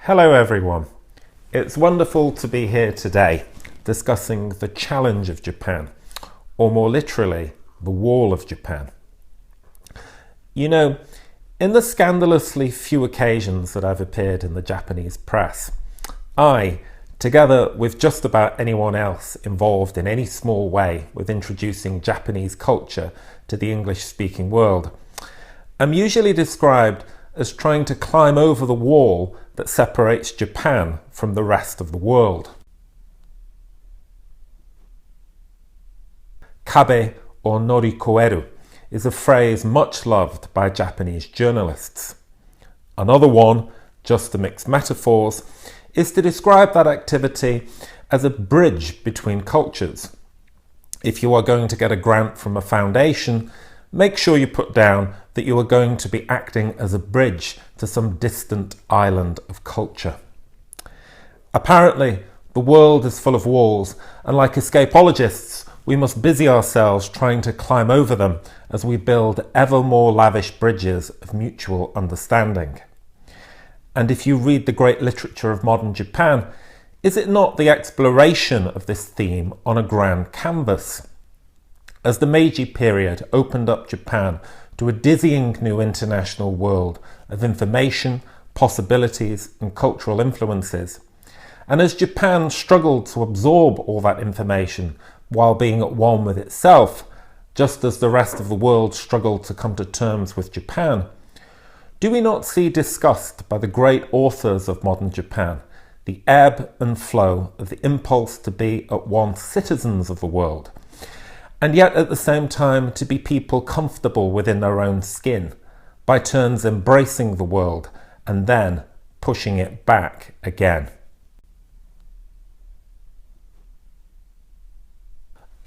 Hello everyone. It's wonderful to be here today discussing the challenge of Japan, or more literally, the wall of Japan. You know, in the scandalously few occasions that I've appeared in the Japanese press, I, together with just about anyone else involved in any small way with introducing Japanese culture to the English-speaking world, am usually described as trying to climb over the wall that separates Japan from the rest of the world. Kabe or norikoeru is a phrase much loved by Japanese journalists. Another one, just to mix metaphors, is to describe that activity as a bridge between cultures. If you are going to get a grant from a foundation, make sure you put down that you are going to be acting as a bridge to some distant island of culture. Apparently, the world is full of walls, and like escapologists, we must busy ourselves trying to climb over them as we build ever more lavish bridges of mutual understanding. And if you read the great literature of modern Japan, is it not the exploration of this theme on a grand canvas? As the Meiji period opened up Japan to a dizzying new international world of information, possibilities and cultural influences, and as Japan struggled to absorb all that information while being at one with itself, just as the rest of the world struggled to come to terms with Japan, do we not see discussed by the great authors of modern Japan the ebb and flow of the impulse to be at once citizens of the world, and yet at the same time to be people comfortable within their own skin, by turns embracing the world and then pushing it back again?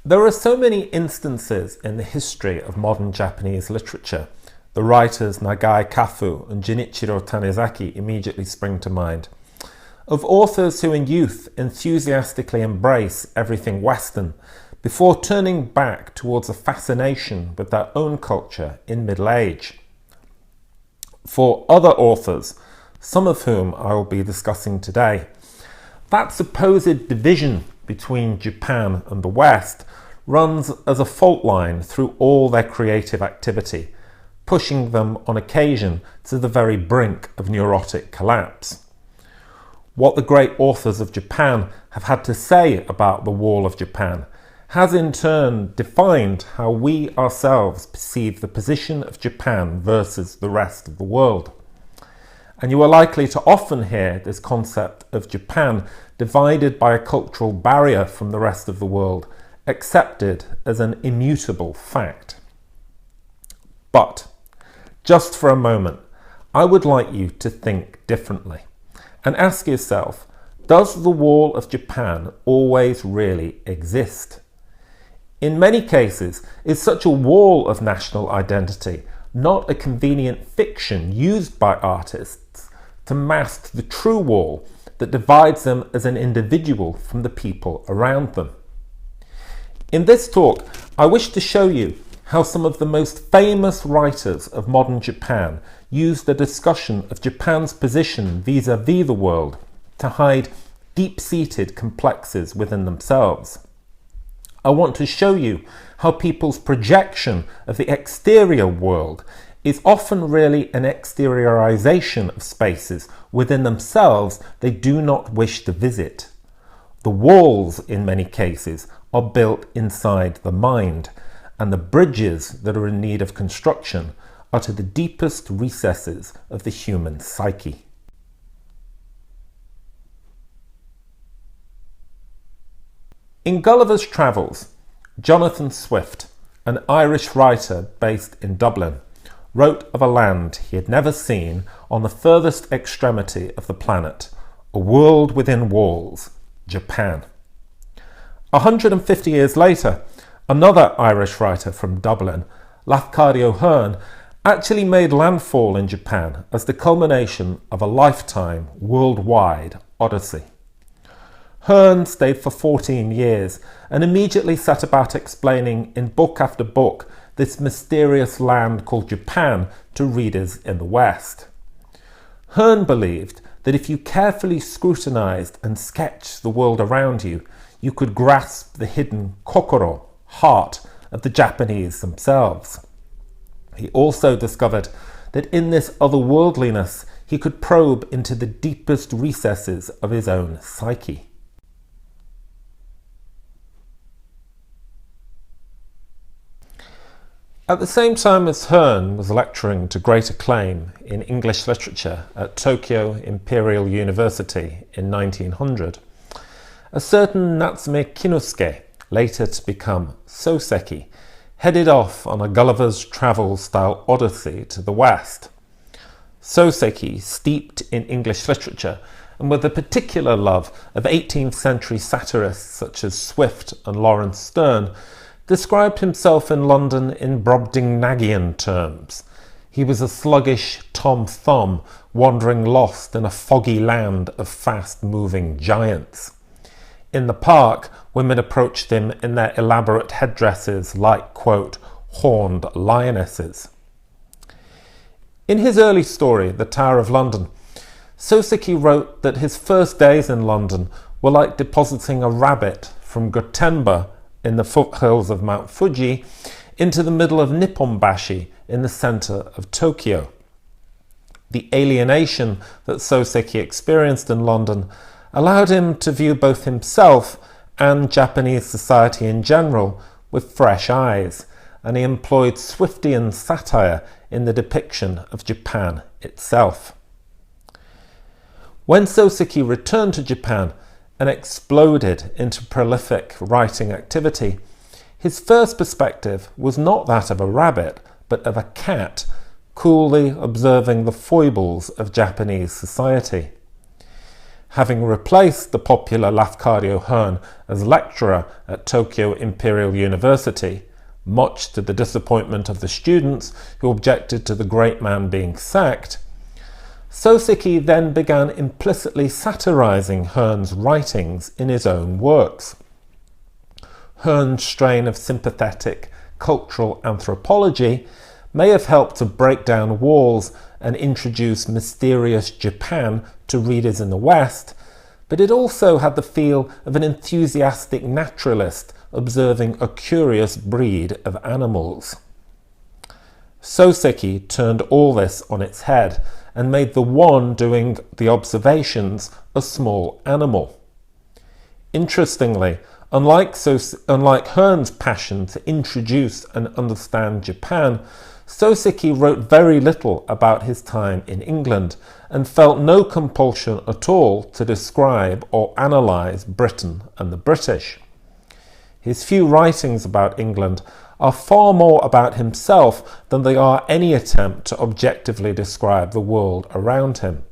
There are so many instances in the history of modern Japanese literature. The writers Nagai Kafu and Junichiro Tanizaki immediately spring to mind, of authors who in youth enthusiastically embrace everything Western before turning back towards a fascination with their own culture in middle age. For other authors, some of whom I will be discussing today, that supposed division between Japan and the West runs as a fault line through all their creative activity, pushing them on occasion to the very brink of neurotic collapse. What the great authors of Japan have had to say about the Wall of Japan has in turn defined how we ourselves perceive the position of Japan versus the rest of the world. And you are likely to often hear this concept of Japan divided by a cultural barrier from the rest of the world accepted as an immutable fact. But, just for a moment, I would like you to think differently and ask yourself, does the Wall of Japan always really exist? In many cases, is such a wall of national identity not a convenient fiction used by artists to mask the true wall that divides them as an individual from the people around them? In this talk, I wish to show you how some of the most famous writers of modern Japan used the discussion of Japan's position vis-a-vis the world to hide deep-seated complexes within themselves. I want to show you how people's projection of the exterior world is often really an exteriorization of spaces within themselves they do not wish to visit. The walls, in many cases, are built inside the mind, and the bridges that are in need of construction are to the deepest recesses of the human psyche. In Gulliver's Travels, Jonathan Swift, an Irish writer based in Dublin, wrote of a land he had never seen on the furthest extremity of the planet, a world within walls, Japan. 150 years later, another Irish writer from Dublin, Lafcadio Hearn, actually made landfall in Japan as the culmination of a lifetime worldwide odyssey. Hearn stayed for 14 years and immediately set about explaining in book after book this mysterious land called Japan to readers in the West. Hearn believed that if you carefully scrutinized and sketched the world around you, you could grasp the hidden kokoro, heart, of the Japanese themselves. He also discovered that in this otherworldliness he could probe into the deepest recesses of his own psyche. At the same time as Hearn was lecturing to great acclaim in English literature at Tokyo Imperial University in 1900, a certain Natsume Kinnosuke, later to become Soseki, headed off on a Gulliver's Travel-style odyssey to the west. Soseki, steeped in English literature and with a particular love of 18th century satirists such as Swift and Laurence Sterne, described himself in London in Brobdingnagian terms. He was a sluggish Tom Thumb wandering lost in a foggy land of fast-moving giants. In the park, women approached him in their elaborate headdresses like, quote, horned lionesses. In his early story, The Tower of London, Soseki wrote that his first days in London were like depositing a rabbit from Gotemba in the foothills of Mount Fuji into the middle of Nipponbashi in the centre of Tokyo. The alienation that Soseki experienced in London allowed him to view both himself and Japanese society in general with fresh eyes, and he employed Swiftian satire in the depiction of Japan itself. When Soseki returned to Japan and exploded into prolific writing activity, his first perspective was not that of a rabbit, but of a cat, coolly observing the foibles of Japanese society. Having replaced the popular Lafcadio Hearn as lecturer at Tokyo Imperial University, much to the disappointment of the students who objected to the great man being sacked, Soseki then began implicitly satirizing Hearn's writings in his own works. Hearn's strain of sympathetic cultural anthropology may have helped to break down walls and introduce mysterious Japan to readers in the West, but it also had the feel of an enthusiastic naturalist observing a curious breed of animals. Soseki turned all this on its head and made the one doing the observations a small animal. Interestingly, unlike Hearn's passion to introduce and understand Japan, Soseki wrote very little about his time in England and felt no compulsion at all to describe or analyse Britain and the British. His few writings about England are far more about himself than they are any attempt to objectively describe the world around him.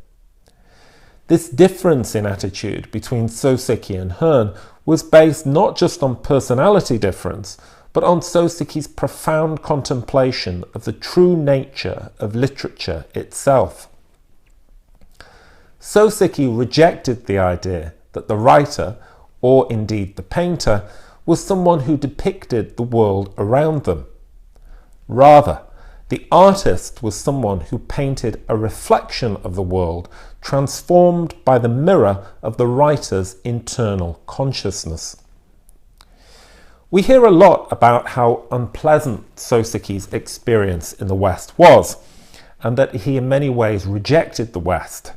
This difference in attitude between Soseki and Hearn was based not just on personality difference, but on Soseki's profound contemplation of the true nature of literature itself. Soseki rejected the idea that the writer, or indeed the painter, was someone who depicted the world around them. Rather, the artist was someone who painted a reflection of the world transformed by the mirror of the writer's internal consciousness. We hear a lot about how unpleasant Soseki's experience in the West was, and that he in many ways rejected the West.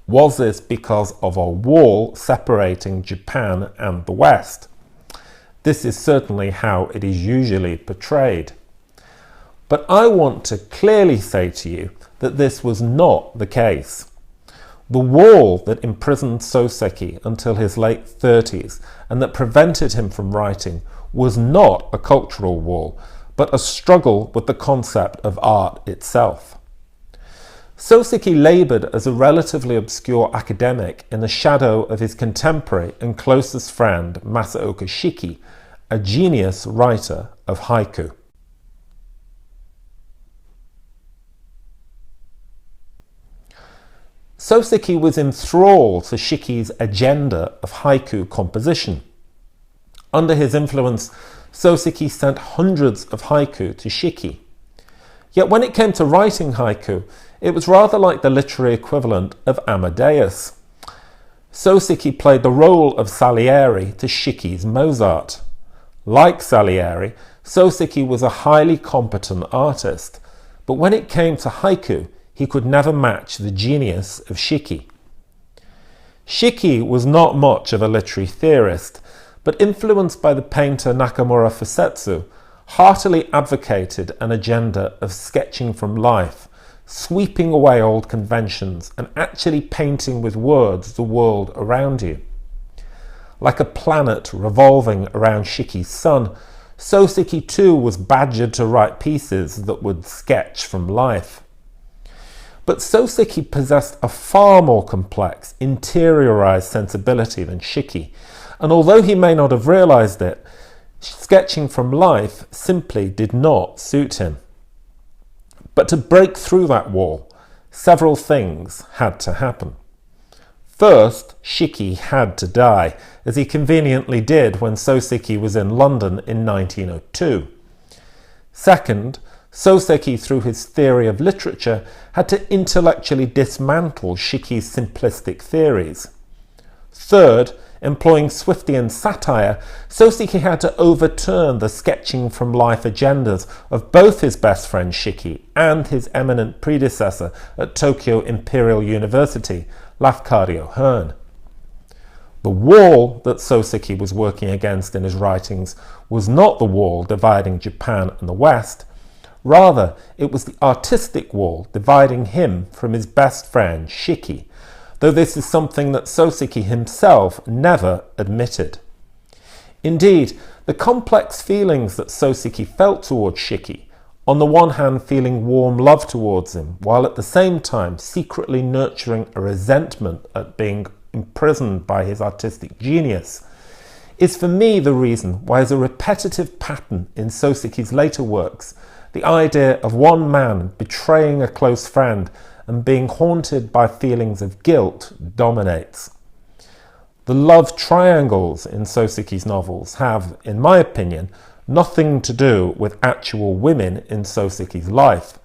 Was this because of a wall separating Japan and the West? This is certainly how it is usually portrayed. But I want to clearly say to you that this was not the case. The wall that imprisoned Soseki until his late 30s and that prevented him from writing was not a cultural wall, but a struggle with the concept of art itself. Soseki laboured as a relatively obscure academic in the shadow of his contemporary and closest friend Masaoka Shiki, a genius writer of haiku. Soseki was enthralled to Shiki's agenda of haiku composition. Under his influence, Soseki sent hundreds of haiku to Shiki. Yet when it came to writing haiku, It was rather like the literary equivalent of Amadeus. Soseki played the role of Salieri to Shiki's Mozart. Like Salieri, Soseki was a highly competent artist, but when it came to haiku, he could never match the genius of Shiki. Shiki was not much of a literary theorist, but influenced by the painter Nakamura Fusetsu, heartily advocated an agenda of sketching from life, sweeping away old conventions and actually painting with words the world around you. Like a planet revolving around Shiki's sun, Soseki too was badgered to write pieces that would sketch from life. But Soseki possessed a far more complex, interiorized sensibility than Shiki, and although he may not have realized it, sketching from life simply did not suit him. But to break through that wall, several things had to happen. First, Shiki had to die, as he conveniently did when Soseki was in London in 1902. Second, Soseki, through his theory of literature, had to intellectually dismantle Shiki's simplistic theories. Third, employing Swiftian satire, Soseki had to overturn the sketching from life agendas of both his best friend Shiki and his eminent predecessor at Tokyo Imperial University, Lafcadio Hearn. The wall that Soseki was working against in his writings was not the wall dividing Japan and the West. Rather, it was the artistic wall dividing him from his best friend Shiki, though this is something that Soseki himself never admitted. Indeed, the complex feelings that Soseki felt towards Shiki, on the one hand feeling warm love towards him, while at the same time secretly nurturing a resentment at being imprisoned by his artistic genius, is for me the reason why, as a repetitive pattern in Soseki's later works, the idea of one man betraying a close friend and being haunted by feelings of guilt dominates. The love triangles in Soseki's novels have, in my opinion, nothing to do with actual women in Soseki's life.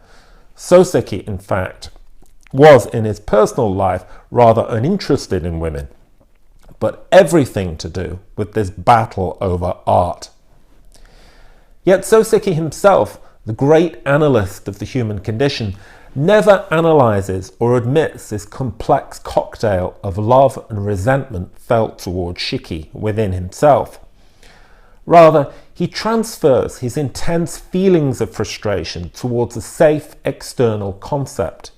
Soseki, in fact, was in his personal life rather uninterested in women, but everything to do with this battle over art. Yet Soseki himself, the great analyst of the human condition, never analyses or admits this complex cocktail of love and resentment felt towards Shiki within himself. Rather, he transfers his intense feelings of frustration towards a safe external concept.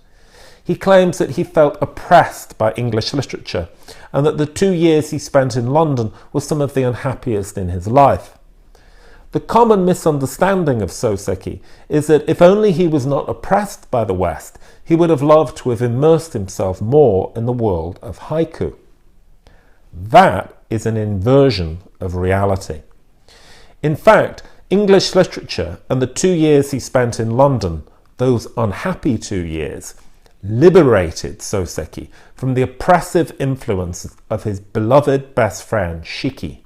He claims that he felt oppressed by English literature and that the 2 years he spent in London were some of the unhappiest in his life. The common misunderstanding of Soseki is that if only he was not oppressed by the West, he would have loved to have immersed himself more in the world of haiku. That is an inversion of reality. In fact, English literature and the 2 years he spent in London, those unhappy 2 years, liberated Soseki from the oppressive influence of his beloved best friend Shiki.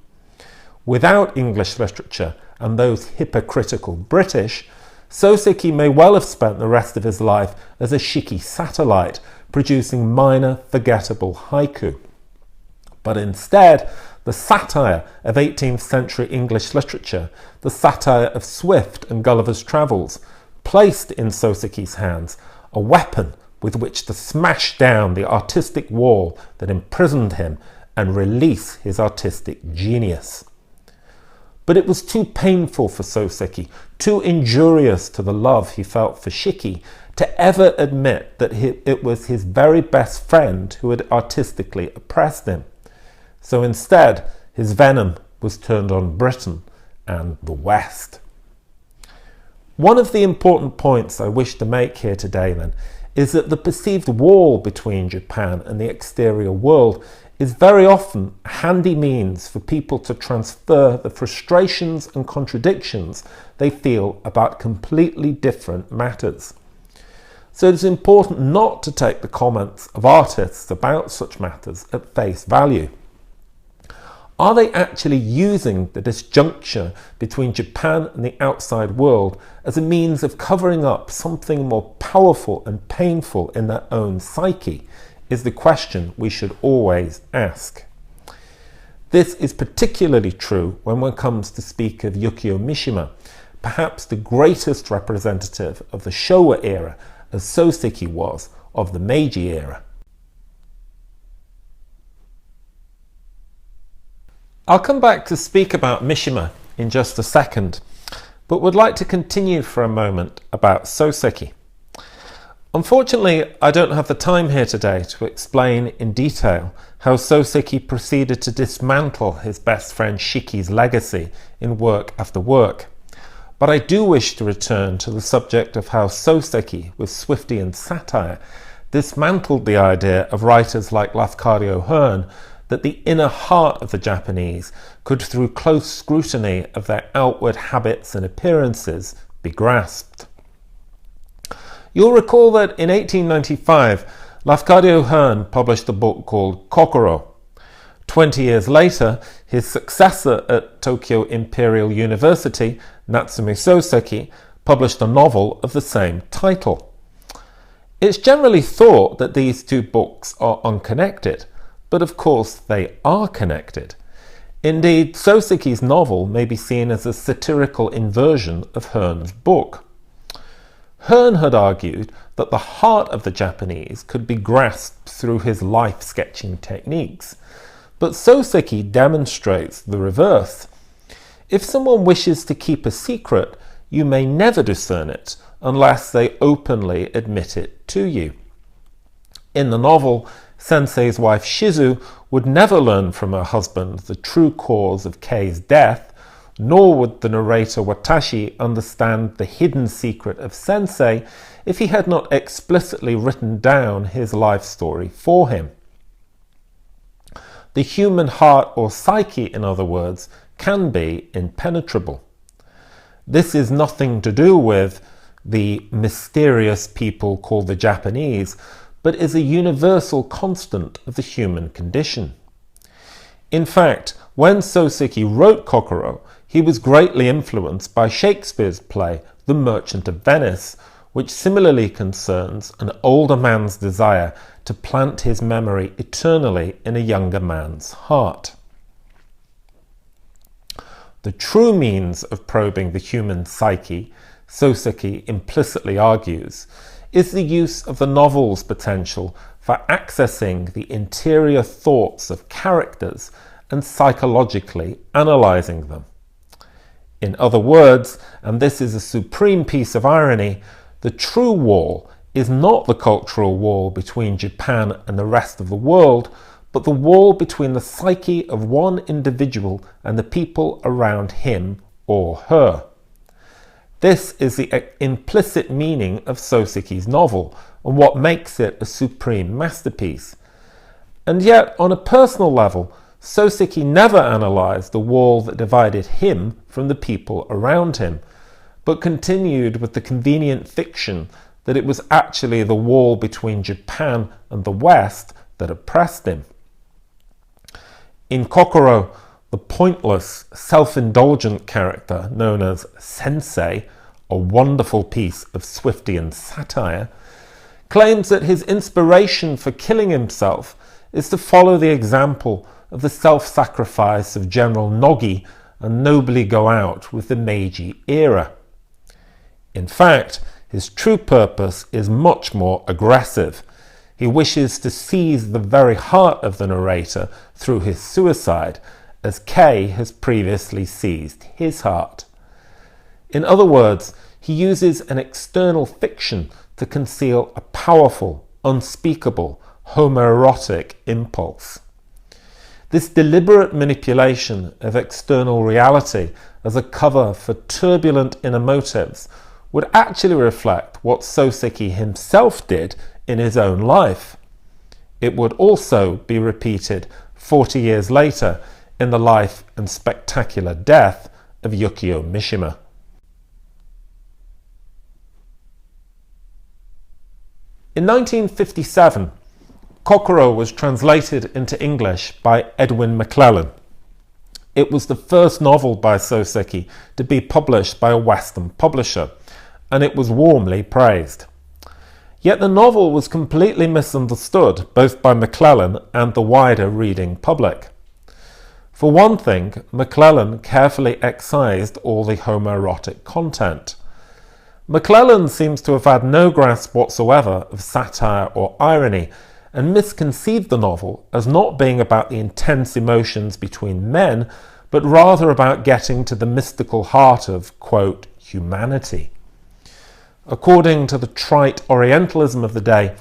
Without English literature and those hypocritical British, Soseki may well have spent the rest of his life as a Shiki satellite, producing minor, forgettable haiku. But instead, the satire of 18th century English literature, the satire of Swift and Gulliver's Travels, placed in Soseki's hands a weapon with which to smash down the artistic wall that imprisoned him and release his artistic genius. But it was too painful for Soseki, too injurious to the love he felt for Shiki, to ever admit that it was his very best friend who had artistically oppressed him. So instead, his venom was turned on Britain and the West. One of the important points I wish to make here today, then, is that the perceived wall between Japan and the exterior world is very often a handy means for people to transfer the frustrations and contradictions they feel about completely different matters. So it is important not to take the comments of artists about such matters at face value. Are they actually using the disjuncture between Japan and the outside world as a means of covering up something more powerful and painful in their own psyche? Is the question we should always ask. This is particularly true when one comes to speak of Yukio Mishima, perhaps the greatest representative of the Showa era, as Soseki was of the Meiji era. I'll come back to speak about Mishima in just a second, but would like to continue for a moment about Soseki. Unfortunately, I don't have the time here today to explain in detail how Soseki proceeded to dismantle his best friend Shiki's legacy in work after work. But I do wish to return to the subject of how Soseki, with Swiftian satire, dismantled the idea of writers like Lafcadio Hearn that the inner heart of the Japanese could, through close scrutiny of their outward habits and appearances, be grasped. You'll recall that in 1895, Lafcadio Hearn published a book called Kokoro. 20 years later, his successor at Tokyo Imperial University, Natsume Soseki, published a novel of the same title. It's generally thought that these two books are unconnected, but of course they are connected. Indeed, Soseki's novel may be seen as a satirical inversion of Hearn's book. Hearn had argued that the heart of the Japanese could be grasped through his life-sketching techniques, but Soseki demonstrates the reverse. If someone wishes to keep a secret, you may never discern it unless they openly admit it to you. In the novel, Sensei's wife Shizu would never learn from her husband the true cause of Kei's death, nor would the narrator Watashi understand the hidden secret of Sensei if he had not explicitly written down his life story for him. The human heart, or psyche in other words, can be impenetrable. This is nothing to do with the mysterious people called the Japanese, but is a universal constant of the human condition. In fact, when Soseki wrote Kokoro, he was greatly influenced by Shakespeare's play The Merchant of Venice, which similarly concerns an older man's desire to plant his memory eternally in a younger man's heart. The true means of probing the human psyche, Soseki implicitly argues, is the use of the novel's potential for accessing the interior thoughts of characters and psychologically analysing them. In other words, and this is a supreme piece of irony, the true wall is not the cultural wall between Japan and the rest of the world, but the wall between the psyche of one individual and the people around him or her. This is the implicit meaning of Soseki's novel, and what makes it a supreme masterpiece. And yet, on a personal level, Soseki never analysed the wall that divided him from the people around him, but continued with the convenient fiction that it was actually the wall between Japan and the West that oppressed him. In Kokoro, the pointless, self-indulgent character known as Sensei, a wonderful piece of Swiftian satire, claims that his inspiration for killing himself is to follow the example of the self-sacrifice of General Nogi and nobly go out with the Meiji era. In fact, his true purpose is much more aggressive. He wishes to seize the very heart of the narrator through his suicide, as Kei has previously seized his heart. In other words, he uses an external fiction to conceal a powerful, unspeakable, homoerotic impulse. This deliberate manipulation of external reality as a cover for turbulent inner motives would actually reflect what Soseki himself did in his own life. It would also be repeated 40 years later in the life and spectacular death of Yukio Mishima. In 1957, Kokoro was translated into English by Edwin McClellan. It was the first novel by Soseki to be published by a Western publisher, and it was warmly praised. Yet the novel was completely misunderstood both by McClellan and the wider reading public. For one thing, McClellan carefully excised all the homoerotic content. McClellan seems to have had no grasp whatsoever of satire or irony, and misconceived the novel as not being about the intense emotions between men, but rather about getting to the mystical heart of, quote, humanity. According to the trite Orientalism of the day,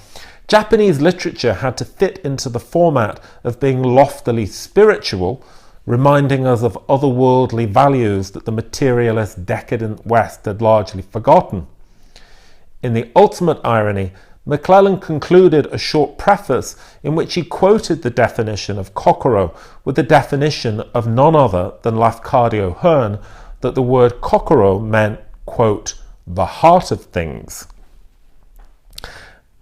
Japanese literature had to fit into the format of being loftily spiritual, reminding us of otherworldly values that the materialist decadent West had largely forgotten. In the ultimate irony, McClellan concluded a short preface in which he quoted the definition of kokoro with the definition of none other than Lafcadio Hearn that the word kokoro meant, quote, the heart of things.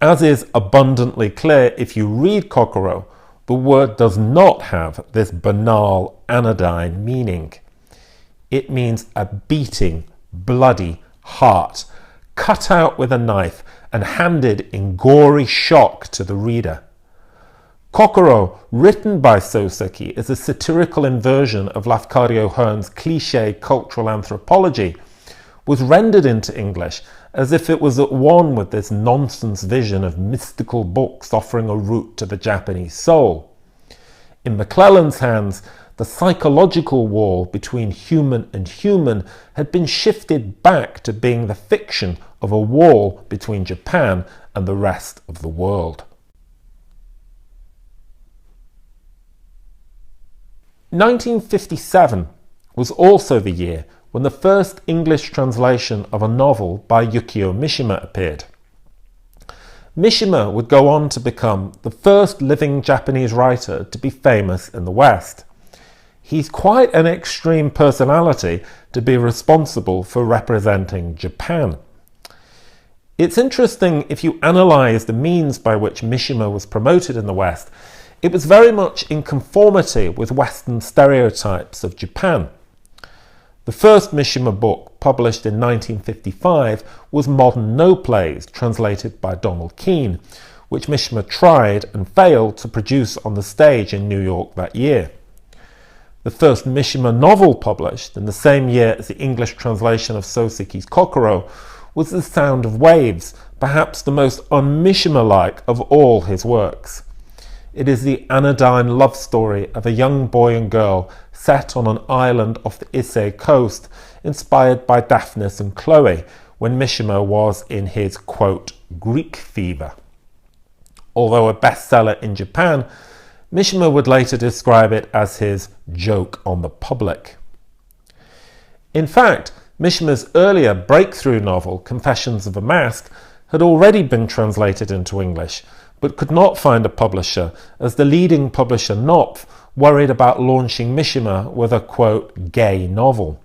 As is abundantly clear if you read kokoro, the word does not have this banal, anodyne meaning. It means a beating, bloody heart, cut out with a knife and handed in gory shock to the reader. Kokoro, written by Soseki, is a satirical inversion of Lafcadio Hearn's cliché cultural anthropology, was rendered into English as if it was at one with this nonsense vision of mystical books offering a route to the Japanese soul. In McClellan's hands, the psychological wall between human and human had been shifted back to being the fiction of a wall between Japan and the rest of the world. 1957 was also the year when the first English translation of a novel by Yukio Mishima appeared. Mishima would go on to become the first living Japanese writer to be famous in the West. He's quite an extreme personality to be responsible for representing Japan. It's interesting if you analyse the means by which Mishima was promoted in the West. It was very much in conformity with Western stereotypes of Japan. The first Mishima book, published in 1955, was Modern No Plays, translated by Donald Keene, which Mishima tried and failed to produce on the stage in New York that year. The first Mishima novel published in the same year as the English translation of Soseki's Kokoro was The Sound of Waves, perhaps the most un-Mishima-like of all his works. It is the anodyne love story of a young boy and girl set on an island off the Issei coast, inspired by Daphnis and Chloe when Mishima was in his, quote, Greek fever. Although a bestseller in Japan, Mishima would later describe it as his joke on the public. In fact, Mishima's earlier breakthrough novel, Confessions of a Mask, had already been translated into English, but could not find a publisher, as the leading publisher Knopf worried about launching Mishima with a, quote, gay novel.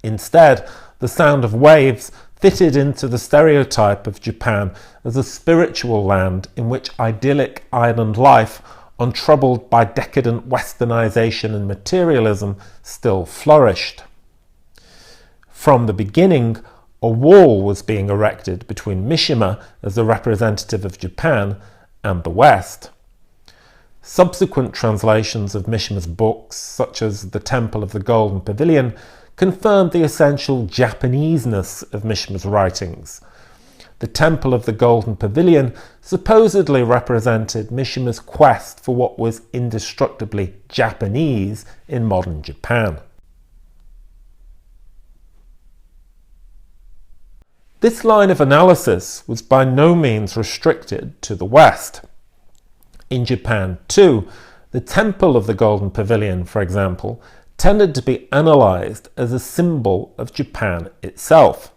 Instead, The Sound of Waves fitted into the stereotype of Japan as a spiritual land in which idyllic island life, untroubled by decadent westernization and materialism, still flourished. From the beginning, a wall was being erected between Mishima as the representative of Japan and the West. Subsequent translations of Mishima's books, such as The Temple of the Golden Pavilion, confirmed the essential Japaneseness of Mishima's writings. The Temple of the Golden Pavilion supposedly represented Mishima's quest for what was indestructibly Japanese in modern Japan. This line of analysis was by no means restricted to the West. In Japan too, the Temple of the Golden Pavilion, for example, tended to be analysed as a symbol of Japan itself.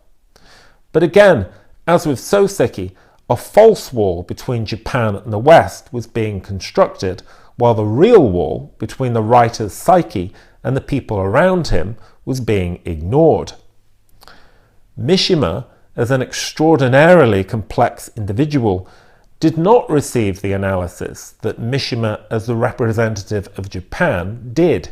But again, as with Soseki, a false wall between Japan and the West was being constructed, while the real wall between the writer's psyche and the people around him was being ignored. Mishima, as an extraordinarily complex individual, did not receive the analysis that Mishima as the representative of Japan did.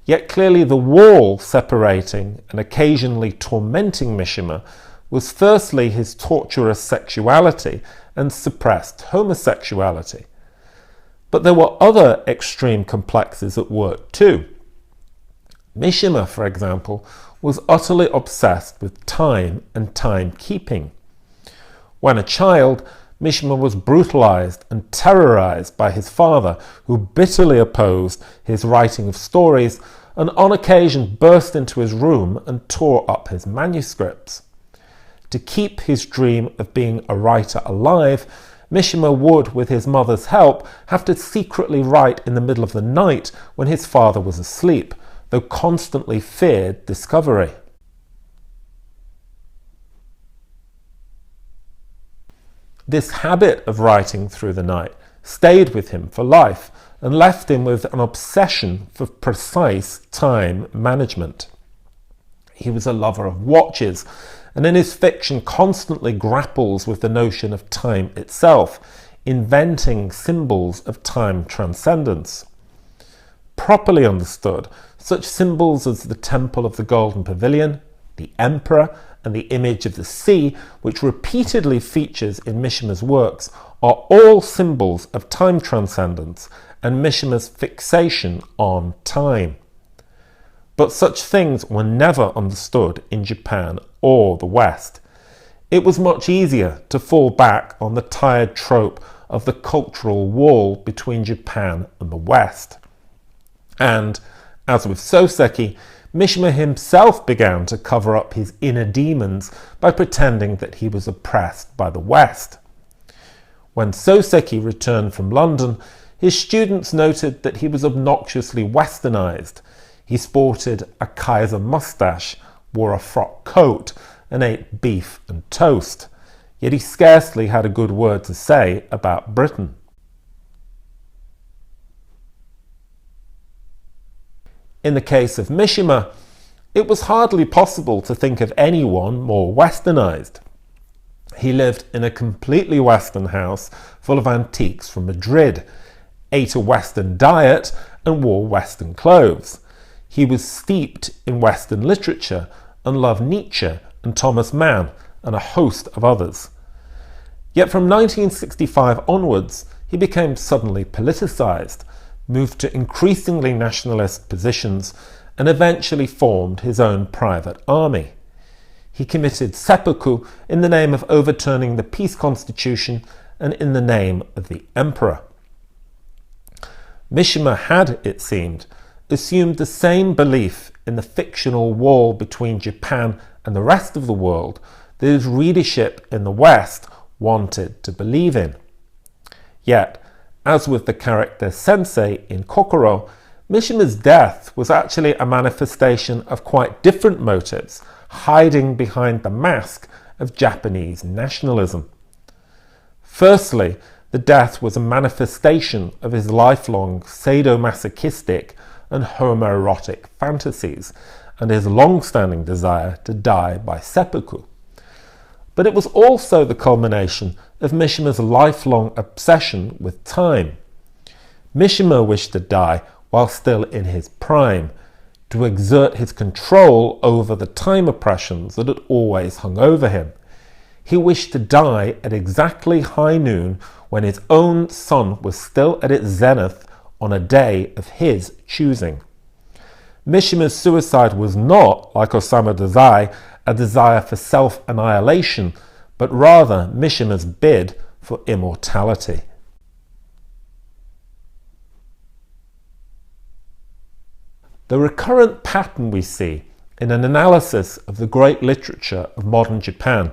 Yet clearly the wall separating and occasionally tormenting Mishima was firstly his torturous sexuality and suppressed homosexuality. But there were other extreme complexes at work too. Mishima, for example, was utterly obsessed with time and timekeeping. When a child, Mishima was brutalized and terrorized by his father, who bitterly opposed his writing of stories and on occasion burst into his room and tore up his manuscripts. To keep his dream of being a writer alive, Mishima would, with his mother's help, have to secretly write in the middle of the night when his father was asleep, though constantly feared discovery. This habit of writing through the night stayed with him for life and left him with an obsession for precise time management. He was a lover of watches, and in his fiction constantly grapples with the notion of time itself, inventing symbols of time transcendence. Properly understood, such symbols as the Temple of the Golden Pavilion, the Emperor, and the image of the sea, which repeatedly features in Mishima's works, are all symbols of time transcendence and Mishima's fixation on time. But such things were never understood in Japan or the West. It was much easier to fall back on the tired trope of the cultural wall between Japan and the West. And, as with Soseki, Mishima himself began to cover up his inner demons by pretending that he was oppressed by the West. When Soseki returned from London, his students noted that he was obnoxiously westernized. He sported a Kaiser mustache, wore a frock coat, and ate beef and toast. Yet he scarcely had a good word to say about Britain. In the case of Mishima, it was hardly possible to think of anyone more westernized. He lived in a completely Western house full of antiques from Madrid, ate a Western diet, and wore Western clothes. He was steeped in Western literature and loved Nietzsche and Thomas Mann and a host of others. Yet from 1965 onwards, he became suddenly politicized, moved to increasingly nationalist positions, and eventually formed his own private army. He committed seppuku in the name of overturning the peace constitution and in the name of the emperor. Mishima had, it seemed, assumed the same belief in the fictional wall between Japan and the rest of the world that his readership in the West wanted to believe in. Yet, as with the character Sensei in Kokoro, Mishima's death was actually a manifestation of quite different motives, hiding behind the mask of Japanese nationalism. Firstly, the death was a manifestation of his lifelong sadomasochistic and homoerotic fantasies, and his long-standing desire to die by seppuku. But it was also the culmination of Mishima's lifelong obsession with time. Mishima wished to die while still in his prime, to exert his control over the time oppressions that had always hung over him. He wished to die at exactly high noon when his own sun was still at its zenith on a day of his choosing. Mishima's suicide was not, like Osamu Dazai, a desire for self-annihilation, but rather Mishima's bid for immortality. The recurrent pattern we see in an analysis of the great literature of modern Japan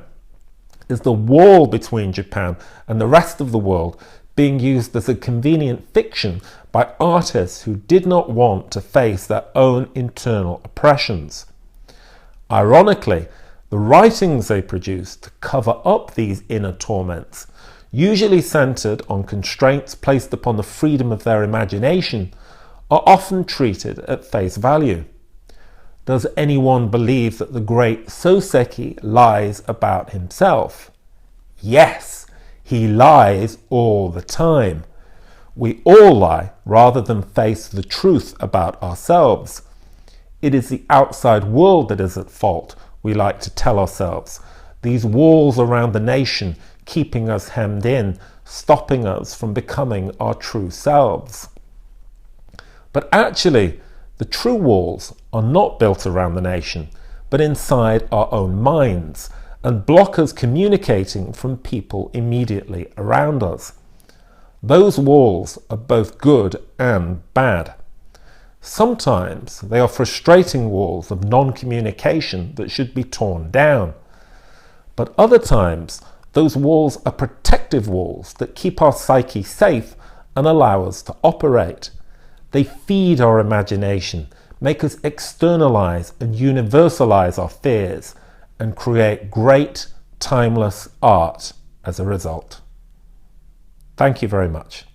is the wall between Japan and the rest of the world being used as a convenient fiction by artists who did not want to face their own internal oppressions. Ironically, the writings they produced to cover up these inner torments, usually centered on constraints placed upon the freedom of their imagination, are often treated at face value. Does anyone believe that the great Soseki lies about himself? Yes, he lies all the time. We all lie rather than face the truth about ourselves. It is the outside world that is at fault, we like to tell ourselves. These walls around the nation keeping us hemmed in, stopping us from becoming our true selves. But actually, the true walls are not built around the nation, but inside our own minds, and block us communicating from people immediately around us. Those walls are both good and bad. Sometimes they are frustrating walls of non-communication that should be torn down. But other times, those walls are protective walls that keep our psyche safe and allow us to operate. They feed our imagination, make us externalize and universalize our fears, and create great, timeless art as a result. Thank you very much.